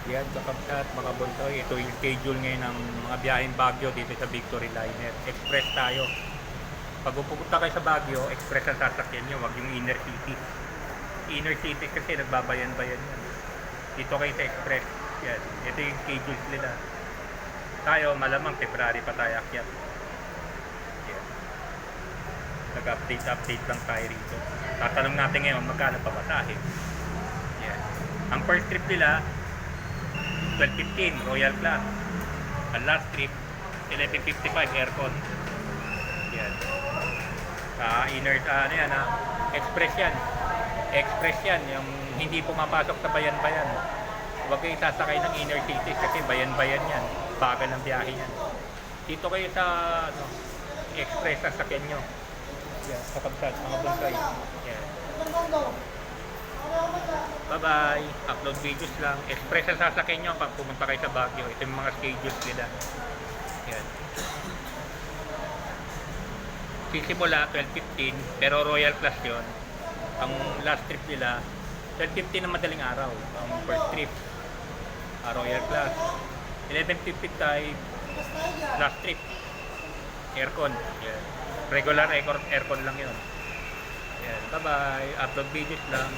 Yan, kakabsat, mga bontoy. Ito yung schedule ngayon ng mga biyaheng Baguio dito sa Victory Liner. Express tayo. Pag pupunta kayo sa Baguio, express ang sasakyan nyo, wag yung inner city. Inner city kasi nagbabayan-bayan yan. Dito kayo sa express. Yan. Ito yung schedule nila. Tayo, malamang February pa tayo akyat. Yan. Nag-update lang tayo rito. Tatanong natin ngayon, magkano pamasahe. Yan. Ang first trip nila, 12:15 Royal Class. Ang last trip 11:55 aircon. Yan. Inner ano yan express yan. Express yan yung hindi pumapasok sa bayan-bayan. Huwag kayo sasakay ng inner cities kasi bayan-bayan yan. Bagal ng biyahe yan. Dito kayo sa express sasakyan nyo. Yan, sa kabsat, mga bonsai. Yan. Bye-bye. Upload videos lang. Express ang sasakyan nyo pag pumunta kayo sa Baguio. Ito yung mga schedules nila. Yan. Sisimula 12:15 pero Royal Class yun. Ang last trip nila 12:15 na madaling araw. Ang first trip Royal Class. 11:55 last trip. Aircon. Yan. Regular aircon lang yun. Yan. Bye-bye. Upload videos lang.